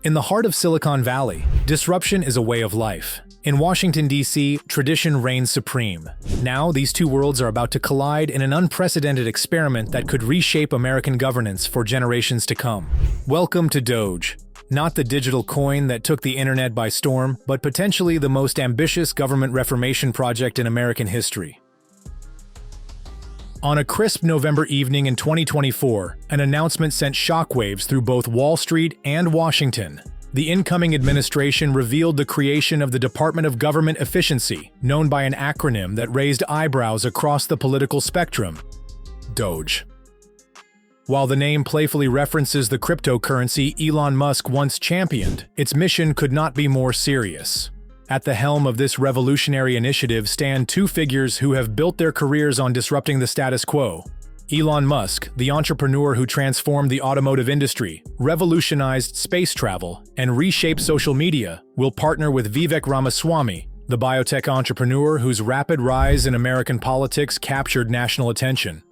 In the heart of Silicon Valley, disruption is a way of life. In Washington, D.C., tradition reigns supreme. Now, these two worlds are about to collide in an unprecedented experiment that could reshape American governance for generations to come. Welcome to DOGE. Not the digital coin that took the internet by storm, but potentially the most ambitious government reformation project in American history. On a crisp November evening in 2024, an announcement sent shockwaves through both Wall Street and Washington. The incoming administration revealed the creation of the Department of Government Efficiency, known by an acronym that raised eyebrows across the political spectrum: DOGE. While the name playfully references the cryptocurrency Elon Musk once championed, its mission could not be more serious. At the helm of this revolutionary initiative stand two figures who have built their careers on disrupting the status quo. Elon Musk, the entrepreneur who transformed the automotive industry, revolutionized space travel, and reshaped social media, will partner with Vivek Ramaswamy, the biotech entrepreneur whose rapid rise in American politics captured national attention.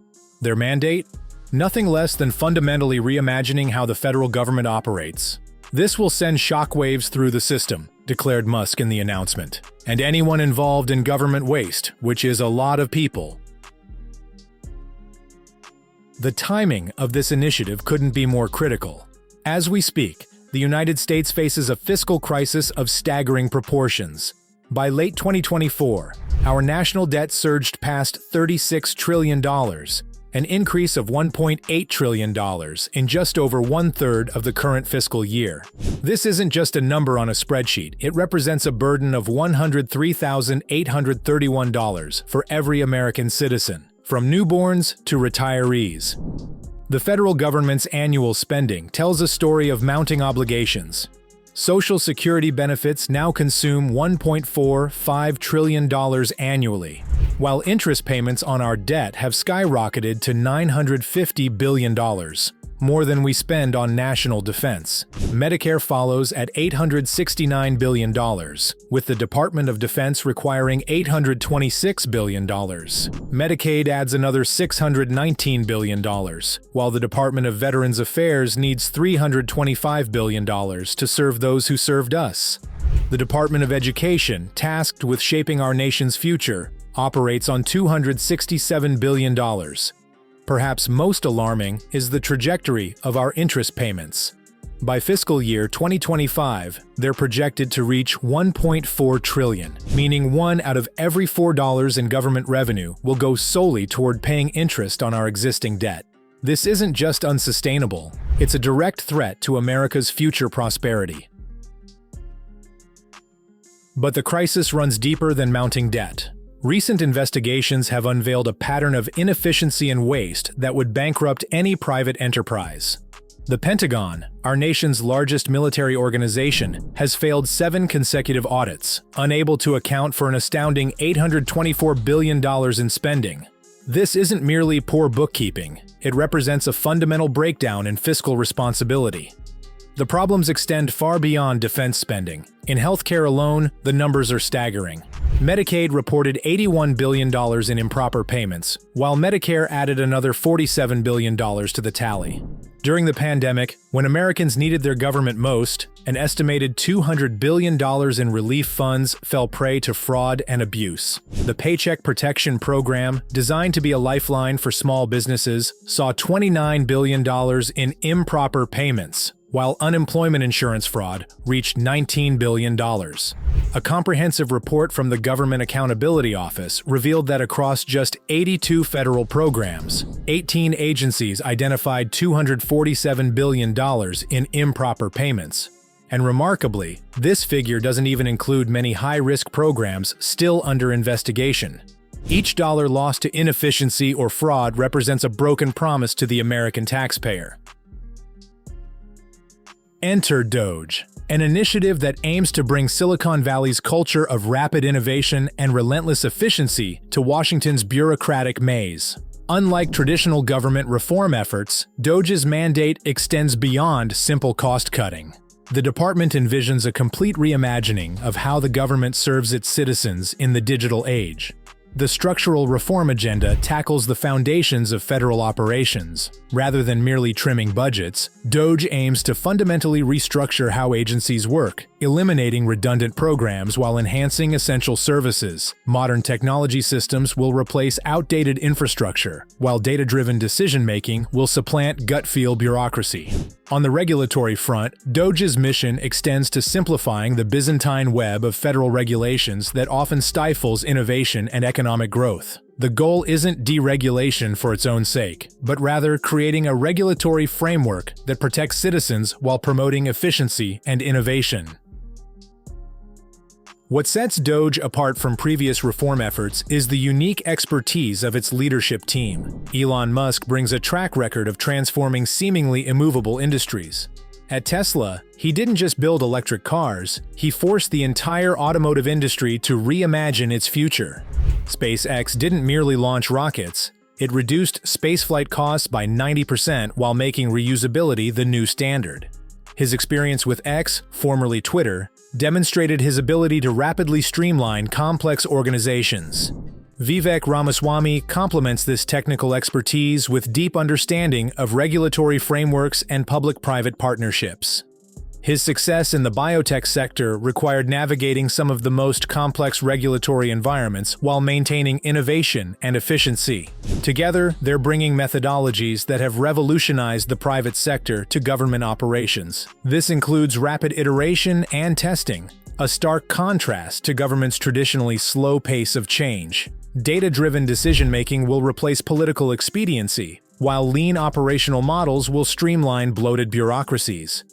Their mandate? Nothing less than fundamentally reimagining how the federal government operates. This will send shockwaves through the system, declared Musk in the announcement, and anyone involved in government waste, which is a lot of people. The timing of this initiative couldn't be more critical. As we speak, the United States faces a fiscal crisis of staggering proportions. By late 2024, our national debt surged past $36 trillion, an increase of $1.8 trillion in just over one-third of the current fiscal year. This isn't just a number on a spreadsheet, it represents a burden of $103,831 for every American citizen, from newborns to retirees. The federal government's annual spending tells a story of mounting obligations. Social Security benefits now consume $1.45 trillion annually, while interest payments on our debt have skyrocketed to $950 billion, more than we spend on national defense. Medicare follows at $869 billion, with the Department of Defense requiring $826 billion. Medicaid adds another $619 billion, while the Department of Veterans Affairs needs $325 billion to serve those who served us. The Department of Education, tasked with shaping our nation's future, operates on $267 billion. Perhaps most alarming is the trajectory of our interest payments. By fiscal year 2025, they're projected to reach $1.4 trillion, meaning one out of every $4 in government revenue will go solely toward paying interest on our existing debt. This isn't just unsustainable, it's a direct threat to America's future prosperity. But the crisis runs deeper than mounting debt. Recent investigations have unveiled a pattern of inefficiency and waste that would bankrupt any private enterprise. The Pentagon, our nation's largest military organization, has failed 7 consecutive audits, unable to account for an astounding $824 billion in spending. This isn't merely poor bookkeeping, it represents a fundamental breakdown in fiscal responsibility. The problems extend far beyond defense spending. In healthcare alone, the numbers are staggering. Medicaid reported $81 billion in improper payments, while Medicare added another $47 billion to the tally. During the pandemic, when Americans needed their government most, an estimated $200 billion in relief funds fell prey to fraud and abuse. The Paycheck Protection Program, designed to be a lifeline for small businesses, saw $29 billion in improper payments, while unemployment insurance fraud reached $19 billion. A comprehensive report from the Government Accountability Office revealed that across just 82 federal programs, 18 agencies identified $247 billion in improper payments. And remarkably, this figure doesn't even include many high-risk programs still under investigation. Each dollar lost to inefficiency or fraud represents a broken promise to the American taxpayer. Enter DOGE, an initiative that aims to bring Silicon Valley's culture of rapid innovation and relentless efficiency to Washington's bureaucratic maze. Unlike traditional government reform efforts, DOGE's mandate extends beyond simple cost-cutting. The department envisions a complete reimagining of how the government serves its citizens in the digital age. The structural reform agenda tackles the foundations of federal operations. Rather than merely trimming budgets, DOGE aims to fundamentally restructure how agencies work, eliminating redundant programs while enhancing essential services. Modern technology systems will replace outdated infrastructure, while data-driven decision-making will supplant gut-feel bureaucracy. On the regulatory front, DOGE's mission extends to simplifying the Byzantine web of federal regulations that often stifles innovation and economic growth. The goal isn't deregulation for its own sake, but rather creating a regulatory framework that protects citizens while promoting efficiency and innovation. What sets DOGE apart from previous reform efforts is the unique expertise of its leadership team. Elon Musk brings a track record of transforming seemingly immovable industries. At Tesla, he didn't just build electric cars, he forced the entire automotive industry to reimagine its future. SpaceX didn't merely launch rockets, it reduced spaceflight costs by 90% while making reusability the new standard. His experience with X, formerly Twitter, demonstrated his ability to rapidly streamline complex organizations. Vivek Ramaswamy complements this technical expertise with deep understanding of regulatory frameworks and public-private partnerships. His success in the biotech sector required navigating some of the most complex regulatory environments while maintaining innovation and efficiency. Together, they're bringing methodologies that have revolutionized the private sector to government operations. This includes rapid iteration and testing, a stark contrast to government's traditionally slow pace of change. Data-driven decision-making will replace political expediency, while lean operational models will streamline bloated bureaucracies.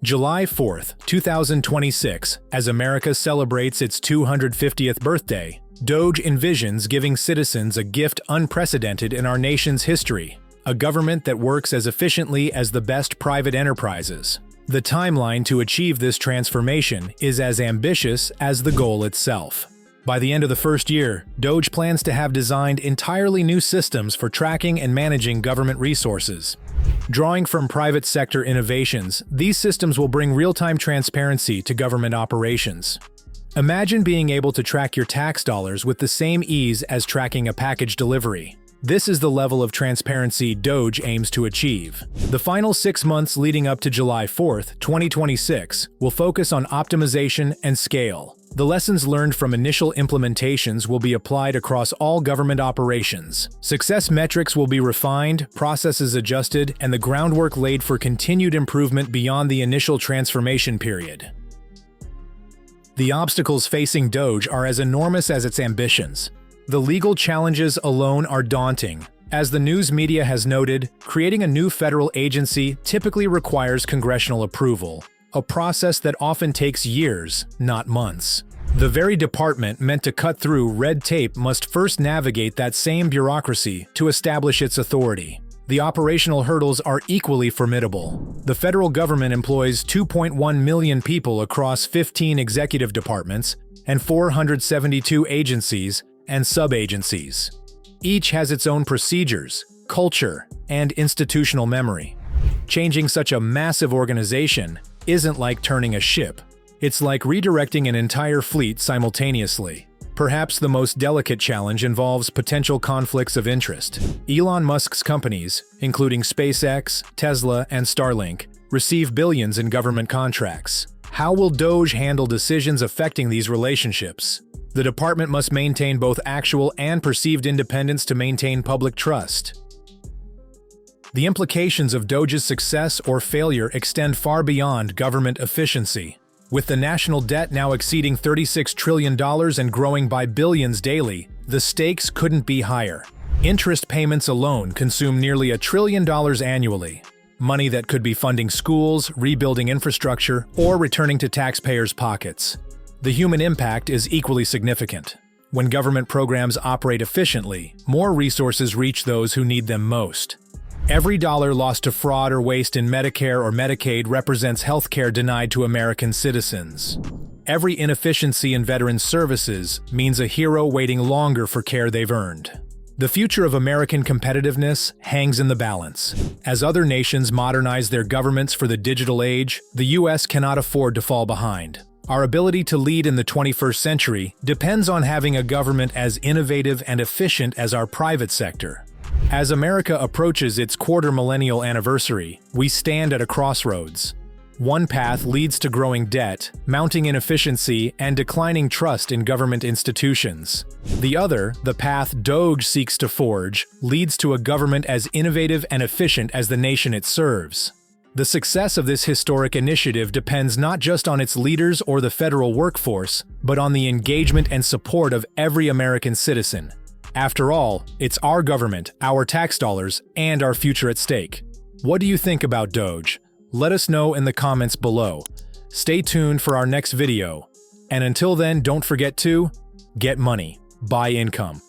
July 4, 2026, as America celebrates its 250th birthday, DOGE envisions giving citizens a gift unprecedented in our nation's history, a government that works as efficiently as the best private enterprises. The timeline to achieve this transformation is as ambitious as the goal itself. By the end of the first year, DOGE plans to have designed entirely new systems for tracking and managing government resources. Drawing from private sector innovations, these systems will bring real-time transparency to government operations. Imagine being able to track your tax dollars with the same ease as tracking a package delivery. This is the level of transparency DOGE aims to achieve. The final 6 months leading up to July 4, 2026, will focus on optimization and scale. The lessons learned from initial implementations will be applied across all government operations. Success metrics will be refined, processes adjusted, and the groundwork laid for continued improvement beyond the initial transformation period. The obstacles facing DOGE are as enormous as its ambitions. The legal challenges alone are daunting. As the news media has noted, creating a new federal agency typically requires congressional approval, a process that often takes years, not months. The very department meant to cut through red tape must first navigate that same bureaucracy to establish its authority. The operational hurdles are equally formidable. The federal government employs 2.1 million people across 15 executive departments and 472 agencies and sub-agencies. Each has its own procedures, culture, and institutional memory. Changing such a massive organization isn't like turning a ship. It's like redirecting an entire fleet simultaneously. Perhaps the most delicate challenge involves potential conflicts of interest. Elon Musk's companies, including SpaceX, Tesla, and Starlink, receive billions in government contracts. How will DOGE handle decisions affecting these relationships? The department must maintain both actual and perceived independence to maintain public trust. The implications of DOGE's success or failure extend far beyond government efficiency. With the national debt now exceeding $36 trillion and growing by billions daily, the stakes couldn't be higher. Interest payments alone consume nearly $1 trillion annually, money that could be funding schools, rebuilding infrastructure, or returning to taxpayers' pockets. The human impact is equally significant. When government programs operate efficiently, more resources reach those who need them most. Every dollar lost to fraud or waste in Medicare or Medicaid represents healthcare denied to American citizens. Every inefficiency in veterans' services means a hero waiting longer for care they've earned. The future of American competitiveness hangs in the balance. As other nations modernize their governments for the digital age, the U.S. cannot afford to fall behind. Our ability to lead in the 21st century depends on having a government as innovative and efficient as our private sector. As America approaches its quarter-millennial anniversary, we stand at a crossroads. One path leads to growing debt, mounting inefficiency, and declining trust in government institutions. The other, the path DOGE seeks to forge, leads to a government as innovative and efficient as the nation it serves. The success of this historic initiative depends not just on its leaders or the federal workforce, but on the engagement and support of every American citizen. After all, it's our government, our tax dollars, and our future at stake. What do you think about DOGE? Let us know in the comments below. Stay tuned for our next video. And until then, don't forget to get money, buy income.